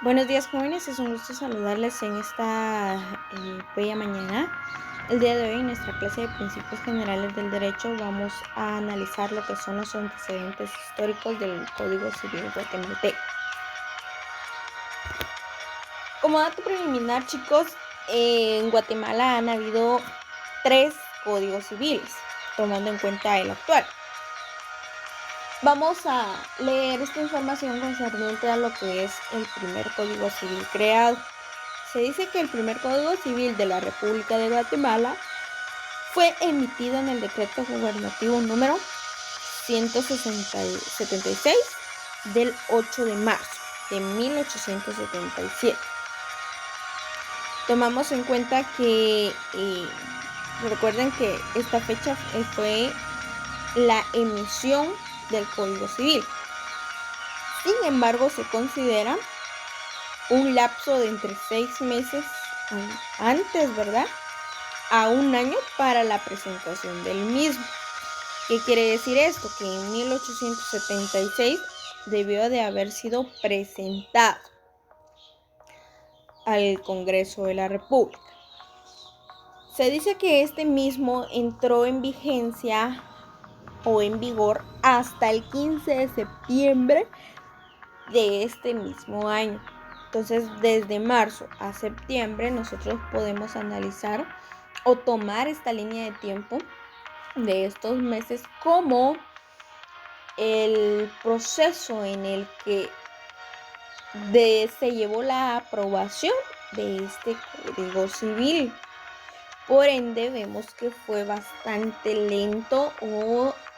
Buenos días, jóvenes, es un gusto saludarles en esta bella mañana. El día de hoy en nuestra clase de Principios Generales del Derecho vamos a analizar lo que son los antecedentes históricos del Código Civil guatemalteco. Como dato preliminar, chicos, en Guatemala han habido 3 códigos civiles, tomando en cuenta el actual. Vamos a leer esta información concerniente a lo que es el primer Código Civil creado. Se dice que el primer Código Civil de la República de Guatemala fue emitido en el decreto gubernativo número 176 del 8 de marzo de 1877. Tomamos en cuenta que recuerden que esta fecha fue la emisión del Código Civil. Sin embargo, se considera un lapso de entre 6 meses antes, ¿verdad?, a un año para la presentación del mismo. ¿Qué quiere decir esto? Que en 1876 debió de haber sido presentado al Congreso de la República. Se dice que este mismo entró en vigencia o en vigor hasta el 15 de septiembre de este mismo año. Entonces, desde marzo a septiembre nosotros podemos analizar o tomar esta línea de tiempo de estos meses como el proceso en el que se llevó la aprobación de este Código Civil. Por ende, vemos que fue bastante lento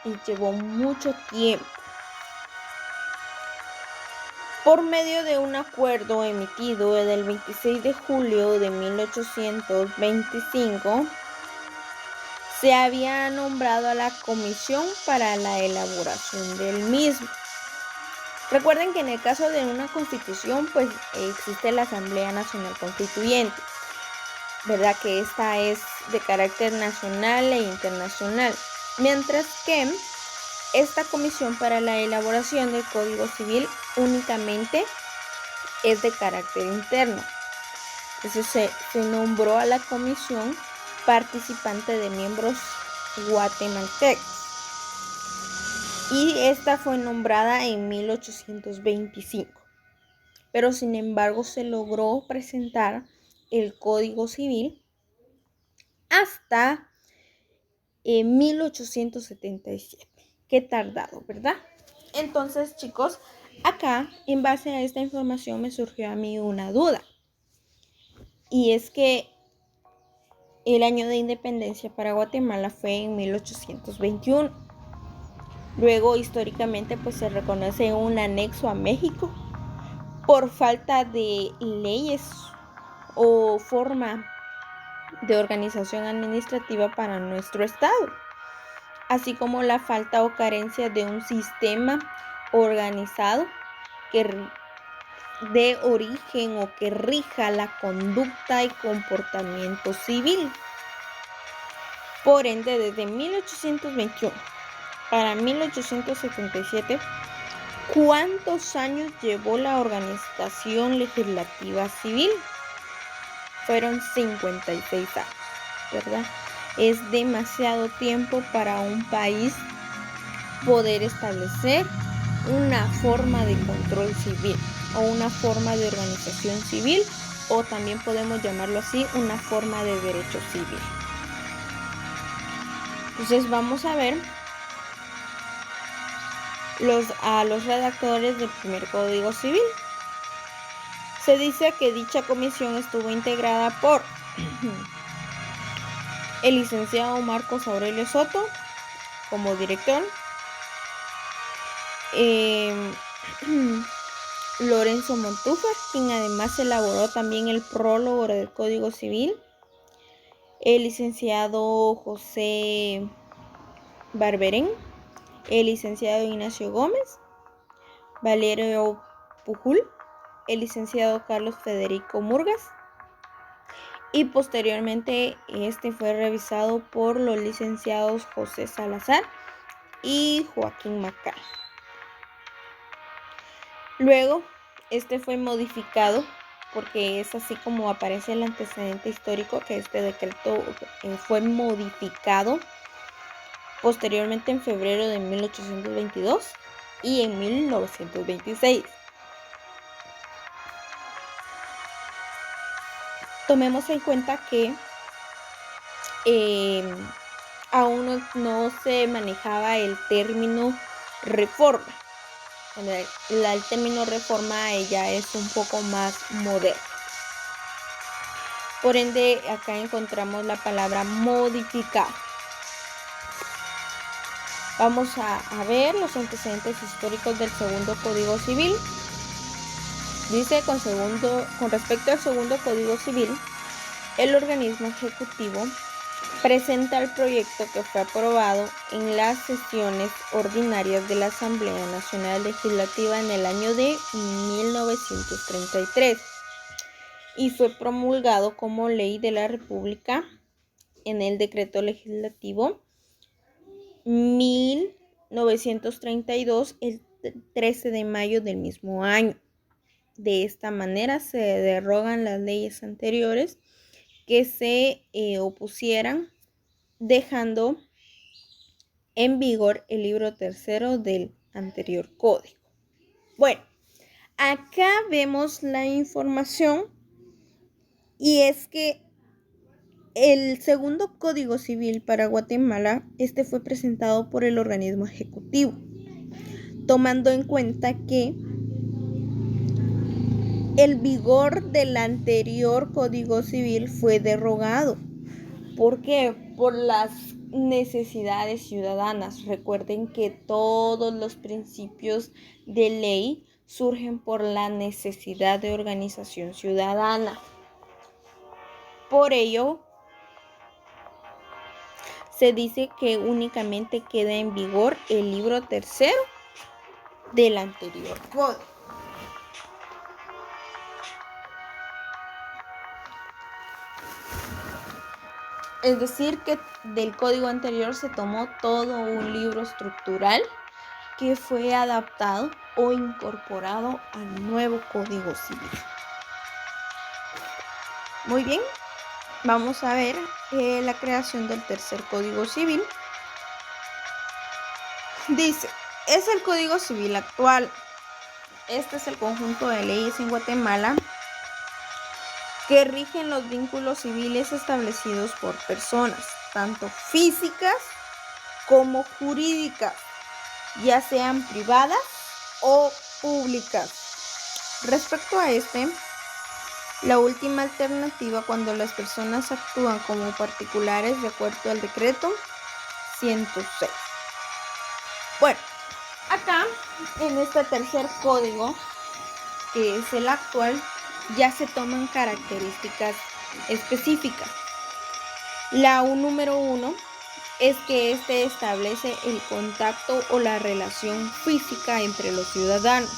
y llevó mucho tiempo. Por medio de un acuerdo emitido el 26 de julio de 1825, se había nombrado a la comisión para la elaboración del mismo. Recuerden que en el caso de una constitución, pues existe la Asamblea Nacional Constituyente, ¿verdad? Que esta es de carácter nacional e internacional, mientras que esta comisión para la elaboración del Código Civil únicamente es de carácter interno. Entonces se nombró a la comisión participante de miembros guatemaltecos. Y esta fue nombrada en 1825. Pero sin embargo se logró presentar el Código Civil hasta 1877. Qué tardado, ¿verdad? Entonces, chicos, acá en base a esta información me surgió a mí una duda. Y es que el año de independencia para Guatemala fue en 1821. Luego, históricamente, pues se reconoce un anexo a México por falta de leyes o forma de organización administrativa para nuestro estado, así como la falta o carencia de un sistema organizado que dé origen o que rija la conducta y comportamiento civil. Por ende, desde 1821 para 1877, ¿cuántos años llevó la organización legislativa civil? Fueron 56 años, ¿verdad? Es demasiado tiempo para un país poder establecer una forma de control civil o una forma de organización civil, o también podemos llamarlo así, una forma de derecho civil. Entonces vamos a ver a los redactores del primer Código Civil. Se dice que dicha comisión estuvo integrada por el licenciado Marcos Aurelio Soto como director, Lorenzo Montúfar, quien además elaboró también el prólogo del Código Civil, el licenciado José Barberén, el licenciado Ignacio Gómez, Valerio Pujul, el licenciado Carlos Federico Murgas, y posteriormente este fue revisado por los licenciados José Salazar y Joaquín Macal. Luego, este fue modificado porque es así como aparece el antecedente histórico, que este decreto fue modificado posteriormente en febrero de 1822 y en 1926. Tomemos en cuenta que aún no se manejaba el término reforma. El término reforma ya es un poco más moderno. Por ende, acá encontramos la palabra modificar. Vamos a ver los antecedentes históricos del segundo Código Civil. Dice, con respecto al segundo Código Civil, el organismo ejecutivo presenta el proyecto que fue aprobado en las sesiones ordinarias de la Asamblea Nacional Legislativa en el año de 1933 y fue promulgado como ley de la República en el decreto legislativo 1932 el 13 de mayo del mismo año. De esta manera se derogan las leyes anteriores que se opusieran, dejando en vigor el libro tercero del anterior código. Bueno, acá vemos la información y es que el segundo Código Civil para Guatemala, fue presentado por el organismo ejecutivo, tomando en cuenta que el vigor del anterior Código Civil fue derogado. ¿Por qué? Por las necesidades ciudadanas. Recuerden que todos los principios de ley surgen por la necesidad de organización ciudadana. Por ello, se dice que únicamente queda en vigor el libro tercero del anterior código. Es decir, que del código anterior se tomó todo un libro estructural que fue adaptado o incorporado al nuevo Código Civil. Muy bien, vamos a ver la creación del tercer Código Civil. Dice, es el Código Civil actual. Este es el conjunto de leyes en Guatemala que rigen los vínculos civiles establecidos por personas, tanto físicas como jurídicas, ya sean privadas o públicas. Respecto a la última alternativa cuando las personas actúan como particulares de acuerdo al decreto 106. Bueno, acá en este tercer código, que es el actual, ya se toman características específicas. La número 1 es que establece el contacto o la relación física entre los ciudadanos,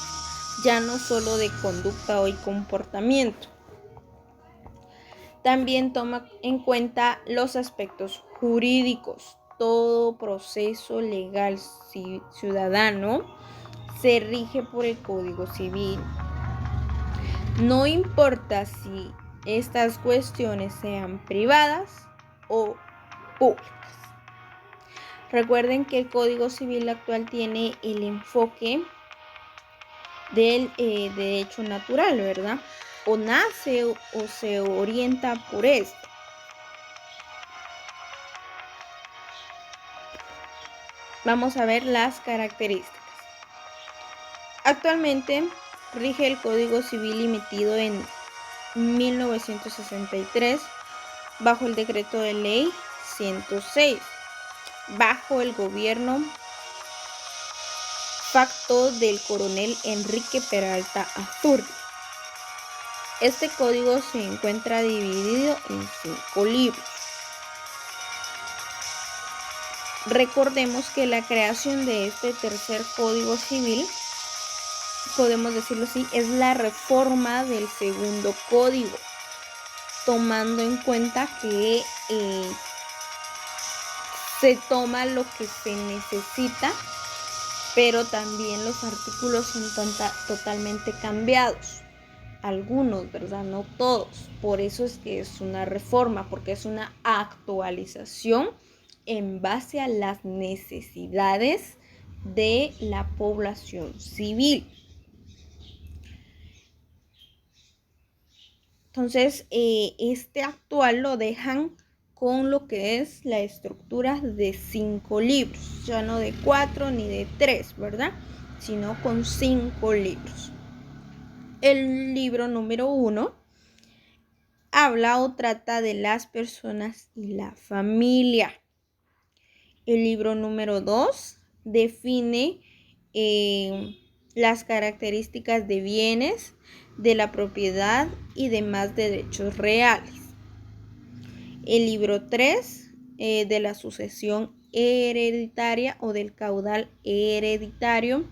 ya no solo de conducta o comportamiento. También toma en cuenta los aspectos jurídicos. Todo proceso legal ciudadano se rige por el Código Civil. No importa si estas cuestiones sean privadas o públicas. Recuerden que el Código Civil actual tiene el enfoque del derecho natural, ¿verdad? O nace o se orienta por esto. Vamos a ver las características. Actualmente rige el Código Civil emitido en 1963 bajo el decreto de ley 106, bajo el gobierno facto del coronel Enrique Peralta Azurdia. Este código se encuentra dividido en 5 libros. Recordemos que la creación de este tercer Código Civil, podemos decirlo así, es la reforma del segundo código, tomando en cuenta que se toma lo que se necesita pero también los artículos son totalmente cambiados. Algunos, ¿verdad? No todos. Por eso es que es una reforma, porque es una actualización en base a las necesidades de la población civil. Entonces, este actual lo dejan con lo que es la estructura de 5 libros, ya no de 4 ni de 3, ¿verdad? Sino con 5 libros. El libro número 1 habla o trata de las personas y la familia. El libro número 2 define las características de bienes, de la propiedad y demás derechos reales. El libro 3 de la sucesión hereditaria o del caudal hereditario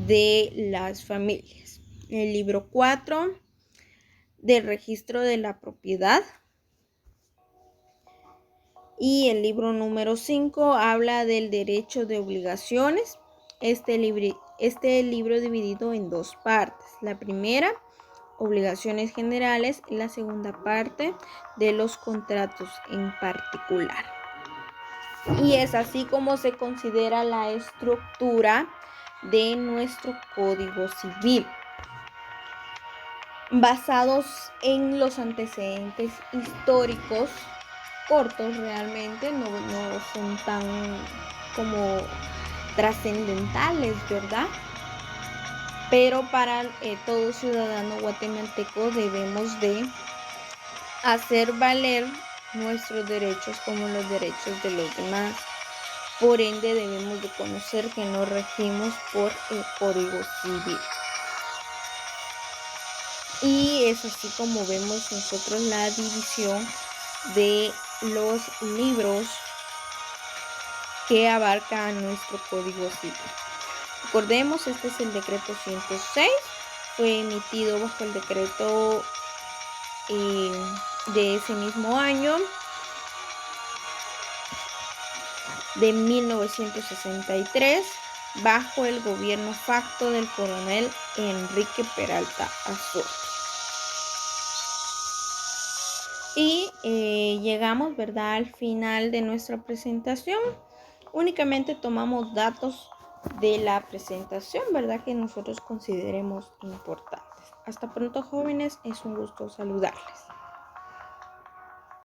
de las familias. El libro 4 del registro de la propiedad. Y el libro número 5 habla del derecho de obligaciones. Este libro dividido en 2 partes. La primera, obligaciones generales, y la segunda parte de los contratos en particular. Y es así como se considera la estructura de nuestro Código Civil, basados en los antecedentes históricos cortos realmente, no son tan como trascendentales, ¿verdad? Pero para todo ciudadano guatemalteco debemos de hacer valer nuestros derechos como los derechos de los demás. Por ende, debemos de conocer que nos regimos por el Código Civil. Y es así como vemos nosotros la división de los libros que abarca nuestro Código Civil. Recordemos, este es el decreto 106, fue emitido bajo el decreto de ese mismo año, de 1963, bajo el gobierno facto del coronel Enrique Peralta Azor. Y llegamos, ¿verdad?, al final de nuestra presentación. Únicamente tomamos datos de la presentación, ¿verdad?, que nosotros consideremos importantes. Hasta pronto, jóvenes, es un gusto saludarles.